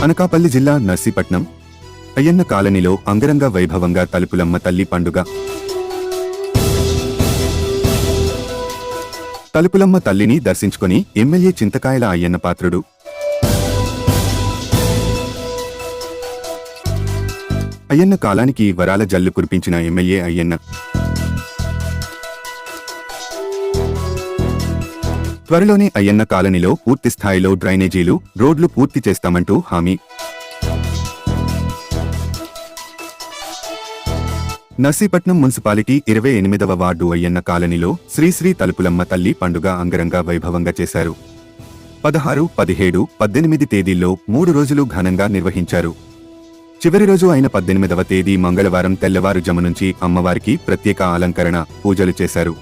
అనకాపల్లి జిల్లా నర్సీపట్నం అయ్యన్న కాలనీలో అంగరంగ వైభవంగా తలుపులమ్మ తల్లి పండుగ. తలుపులమ్మ తల్లిని దర్శించుకొని ఎమ్మెల్యే చింతకాయల అయ్యన్న పాత్రుడు. అయ్యన్న కాలానికి వరాల జల్లు కురిపించిన ఎమ్మెల్యే అయ్యన్న త్వరలోనే అయ్యన్న కాలనీలో పూర్తి స్థాయిలో డ్రైనేజీలు, రోడ్లు పూర్తి చేస్తామంటూ హామీ. నర్సీపట్నం మున్సిపాలిటీ 28వ వార్డు అయ్యన్న కాలనీలో శ్రీశ్రీ తలుపులమ్మ తల్లి పండుగ అంగరంగ వైభవంగా చేశారు. 16, 17, 18 తేదీల్లో 3 రోజులు ఘనంగా నిర్వహించారు. చివరి రోజు అయిన 18వ తేదీ మంగళవారం తెల్లవారుజాము నుంచి అమ్మవారికి ప్రత్యేక అలంకరణ, పూజలు చేశారు.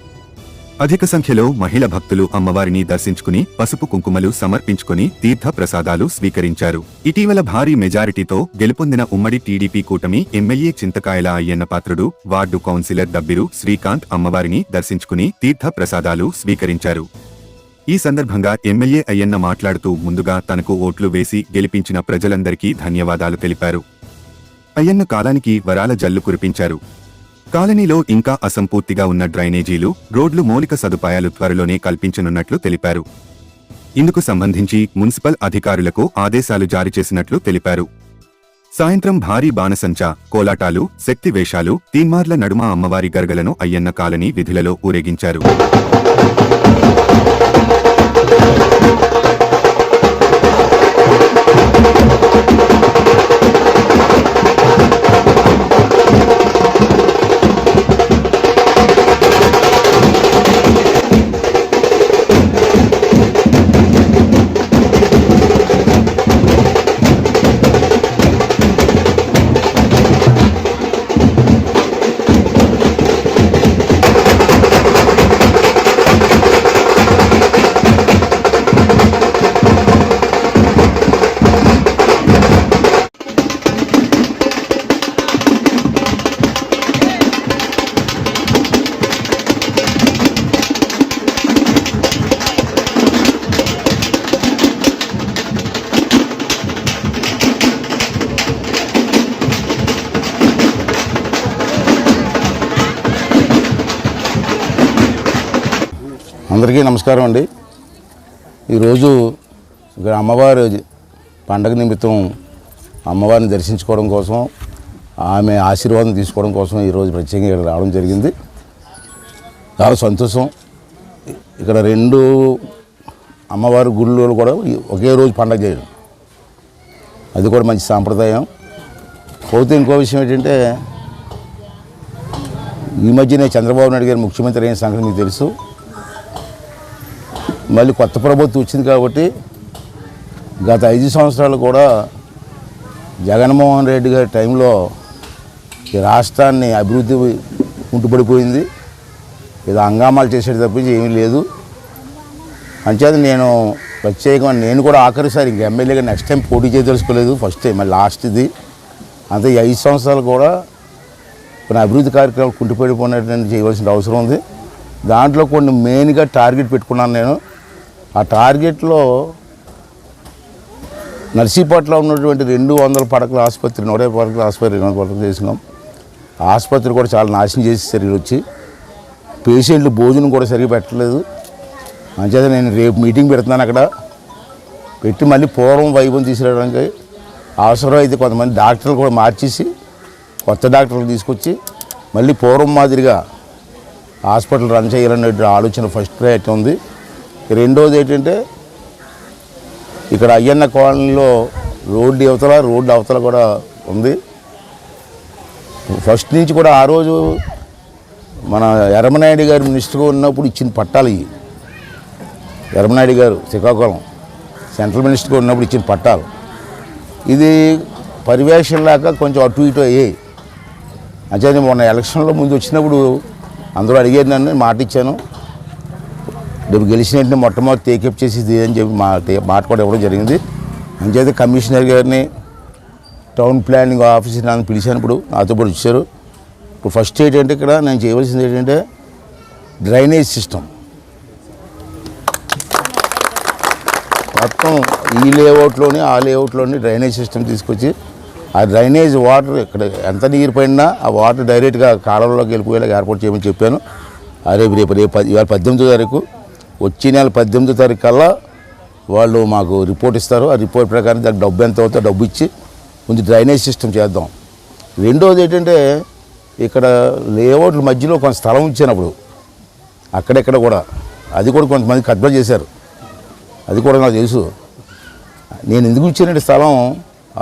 అధిక సంఖ్యలో మహిళా భక్తులు అమ్మవారిని దర్శించుకుని పసుపు కుంకుమలు సమర్పించుకుని తీర్థ ప్రసాదాలు స్వీకరించారు. ఇటీవల భారీ మెజారిటీతో గెలుపొందిన ఉమ్మడి టీడీపీ కూటమి ఎమ్మెల్యే చింతకాయల అయ్యన్న పాత్రుడు, వార్డు కౌన్సిలర్ దబ్బిరు శ్రీకాంత్ అమ్మవారిని దర్శించుకుని తీర్థ ప్రసాదాలు స్వీకరించారు. ఈ సందర్భంగా ఎమ్మెల్యే అయ్యన్న మాట్లాడుతూ ముందుగా తనకు ఓట్లు వేసి గెలిపించిన ప్రజలందరికీ ధన్యవాదాలు తెలిపారు. అయ్యన్న కాలానికి వరాల జల్లు కురిపించారు. కాలనీలో ఇంకా అసంపూర్తిగా ఉన్న డ్రైనేజీలు, రోడ్లు మౌలిక సదుపాయాలు త్వరలోనే కల్పించనున్నట్లు తెలిపారు. ఇందుకు సంబంధించి మున్సిపల్ అధికారులకు ఆదేశాలు జారీ చేసినట్లు తెలిపారు. సాయంత్రం భారీ బాణసంచా, కోలాటాలు, శక్తి వేషాలు, తీన్మార్ల నడుమ అమ్మవారి గర్గలను అయ్యన్న కాలనీ వీధులలో ఊరేగించారు. అందరికీ నమస్కారం అండి. ఈరోజు ఇక్కడ అమ్మవారి పండగ నిమిత్తం అమ్మవారిని దర్శించుకోవడం కోసం, ఆమె ఆశీర్వాదం తీసుకోవడం కోసం ఈరోజు ప్రత్యేకంగా ఇక్కడ రావడం జరిగింది. చాలా సంతోషం. ఇక్కడ 2 అమ్మవారి గుళ్ళు కూడా ఒకే రోజు పండగ చేయడం, అది కూడా మంచి సాంప్రదాయం. పోతే ఇంకో విషయం ఏంటంటే, ఈ మధ్యనే చంద్రబాబు నాయుడు గారు ముఖ్యమంత్రి అయిన సంగతి మీకు తెలుసు. మళ్ళీ కొత్త ప్రభుత్వం వచ్చింది కాబట్టి గత 5 సంవత్సరాలు కూడా జగన్మోహన్ రెడ్డి గారి టైంలో ఈ రాష్ట్రాన్ని అభివృద్ధి ఉంటుపడిపోయింది. ఏదో హంగామాలు చేసేది తప్పించి ఏమీ లేదు. అంచేత నేను ప్రత్యేకంగా నేను కూడా ఆఖరిసారి ఇంక ఎమ్మెల్యేగా నెక్స్ట్ టైం పోటీ చేయదలుచుకోలేదు. ఫస్ట్ టైం మళ్ళీ లాస్ట్ ఇది. అంతే ఈ 5 సంవత్సరాలు కూడా కొన్ని అభివృద్ధి కార్యక్రమాలు కుంటుపడిపోయినట్టు చేయవలసిన అవసరం ఉంది. దాంట్లో కొన్ని మెయిన్గా టార్గెట్ పెట్టుకున్నాను నేను. ఆ టార్గెట్లో నర్సీపట్నంలో ఉన్నటువంటి 200 పడకల ఆసుపత్రి, 150 పడకల ఆసుపత్రి, 200 పడకలు చేసినాం. ఆసుపత్రి కూడా చాలా నాశనం చేసేసారు వీళ్ళు వచ్చి. పేషెంట్లు భోజనం కూడా సరిగ్గా పెట్టలేదు. అంచేత నేను రేపు మీటింగ్ పెడుతున్నాను. అక్కడ పెట్టి మళ్ళీ పూర్వం వైభవం తీసుకురావడానికి అవసరం అయితే కొంతమంది డాక్టర్లు కూడా మార్చేసి కొత్త డాక్టర్లు తీసుకొచ్చి మళ్ళీ పూర్వం మాదిరిగా హాస్పిటల్ రన్ చేయాలనే ఆలోచన ఫస్ట్ ప్రయారిటీ ఉంది. రెండోది ఏంటంటే, ఇక్కడ అయ్యన్న కాలనీలో రోడ్డు అవతల కూడా ఉంది. ఫస్ట్ నుంచి కూడా ఆ రోజు మన ఎర్రమనాయుడు గారు మినిస్టర్గా ఉన్నప్పుడు ఇచ్చిన పట్టాలు ఇవి. ఎర్రమనాయుడు గారు శ్రీకాకుళం సెంట్రల్ మినిస్టర్గా ఉన్నప్పుడు ఇచ్చిన పట్టాలు. ఇది పర్యవేక్షణ లేక కొంచెం అటు ఇటు అయ్యాయి. అంటే మొన్న ఎలక్షన్లో ముందు వచ్చినప్పుడు అందరూ అడిగేది, నన్ను మాట ఇచ్చాను. రేపు గెలిచిన వెంటనే మొట్టమొదటి టేకప్ చేసి ఇది అని చెప్పి మాట కూడా ఇవ్వడం జరిగింది. అంచేత కమిషనర్ గారిని, టౌన్ ప్లానింగ్ ఆఫీసర్ నన్ను పిలిచినప్పుడు నాతో పాటు వచ్చారు. ఇప్పుడు ఫస్ట్ ఏంటంటే ఇక్కడ నేను చేయవలసింది ఏంటంటే డ్రైనేజ్ సిస్టమ్. మొత్తం ఈ లేఅవుట్లోని ఆ లేఅవుట్లోని డ్రైనేజ్ సిస్టమ్ తీసుకొచ్చి ఆ డ్రైనేజ్ వాటర్ ఇక్కడ ఎంత నీరు పడినా ఆ వాటర్ డైరెక్ట్గా కాలువలోకి వెళ్ళిపోయేలాగా ఏర్పాటు చేయమని చెప్పాను. రేపు ఇవాళ 18వ తారీఖు, వచ్చే నెల 18వ తారీఖు కల్లా వాళ్ళు మాకు రిపోర్ట్ ఇస్తారు. ఆ రిపోర్ట్ ప్రకారం దానికి డబ్బు ఎంత అవుతుందో డబ్బు ఇచ్చి కొంచెం డ్రైనేజ్ సిస్టమ్ చేద్దాం. రెండోది ఏంటంటే ఇక్కడ లేఅవుట్ల మధ్యలో కొంత స్థలం ఇచ్చినప్పుడు అక్కడెక్కడ కూడా అది కూడా కొంతమంది కబ్జా చేశారు. అది కూడా నాకు తెలుసు. నేను ఎందుకు ఇచ్చానంటే స్థలం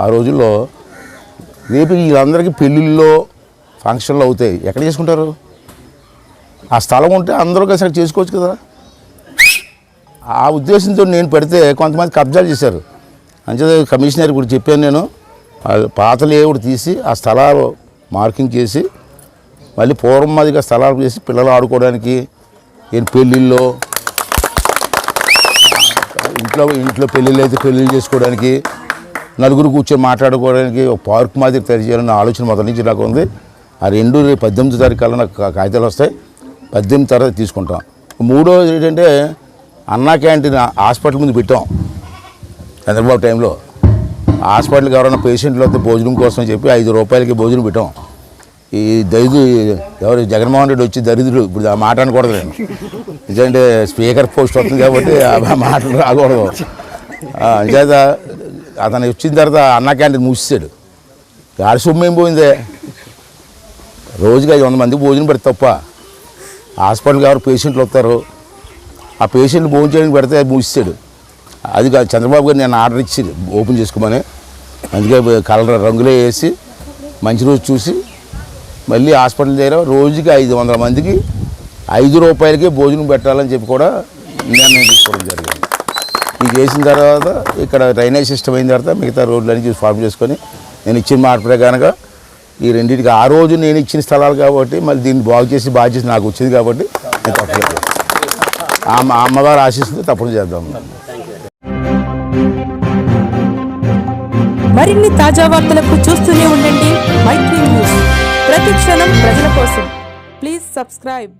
ఆ రోజుల్లో రేపు వీళ్ళందరికీ పెళ్ళిళ్ళలో ఫంక్షన్లు అవుతాయి, ఎక్కడ చేసుకుంటారు? ఆ స్థలం ఉంటే అందరూ కలిసి అక్కడ చేసుకోవచ్చు కదా. ఆ ఉద్దేశంతో నేను పెడితే కొంతమంది కబ్జాలు చేశారు. అంచేత కమిషనర్ కూడా చెప్పాను నేను, పాత లేఅవుట్ తీసి ఆ స్థలాలు మార్కింగ్ చేసి మళ్ళీ పూర్వం మాదిగా స్థలాలు చేసి పిల్లలు ఆడుకోవడానికి, పెళ్ళిళ్ళలో ఇంట్లో పెళ్ళిళ్ళు అయితే పెళ్ళిళ్ళు చేసుకోవడానికి, నలుగురు కూర్చొని మాట్లాడుకోవడానికి ఒక పార్క్ మాదిరి తయారు చేయాలన్న ఆలోచన మొదటి నుంచి నాకు ఉంది. ఆ రెండు 18వ తారీఖు కల్లా నాకు కాగితాలు వస్తాయి. 18 తర్వాత తీసుకుంటాం. మూడోది ఏంటంటే అన్నా క్యాంటీన్ హాస్పిటల్ ముందు పెట్టాం చంద్రబాబు టైంలో. హాస్పిటల్కి ఎవరైనా పేషెంట్లు వస్తే భోజనం కోసం చెప్పి 5 రూపాయలకి భోజనం పెట్టాం. ఈ ఎవరు జగన్మోహన్ రెడ్డి వచ్చి దరిద్రుడు, ఇప్పుడు ఆ మాట అనకూడదు నేను, ఎందుకంటే స్పీకర్ పోస్ట్ వస్తుంది కాబట్టి ఆ మాటలు రాకూడదు. అంచేత అతను వచ్చిన తర్వాత అన్నా క్యాంటీన్ మూసేశాడు. గాడి సొమ్ము ఏం పోయిందే, రోజుకి 500 మందికి భోజనం పెడితే తప్ప. హాస్పిటల్కి ఎవరు పేషెంట్లు వస్తారు, ఆ పేషెంట్లు భోజనం చేయడానికి పెడితే అది మూసేశాడు. అది కాదు, చంద్రబాబు గారు నేను ఆర్డర్ ఇచ్చి ఓపెన్ చేసుకోమని, అందుకే కలర్ రంగులే వేసి మంచి రోజు చూసి మళ్ళీ హాస్పిటల్ దగ్గర రోజుకి 500 మందికి 5 రూపాయలకే భోజనం పెట్టాలని చెప్పి కూడా నిర్ణయం తీసుకోవడం జరిగింది. ఇది చేసిన తర్వాత ఇక్కడ డ్రైనేజ్ సిస్టమ్ అయిన తర్వాత మిగతా రోడ్లన్నీ చూసి ఫార్మ్ చేసుకొని నేను ఇచ్చిన మాట ప్రకారంగా ఈ రెండింటికి ఆ రోజు నేను ఇచ్చిన స్థలాలు కాబట్టి మళ్ళీ దీన్ని బాగు చేసి బాధ్యత నాకు వచ్చింది కాబట్టి నేను తప్పలేదు. అమ్మగారు ఆశిస్తుంది, తప్పని చేద్దాం. మరిన్ని తాజా వార్తలకు చూస్తూనే ఉండండి మైత్రి న్యూస్. ప్రతి క్షణం ప్రజల కోసం. Please subscribe.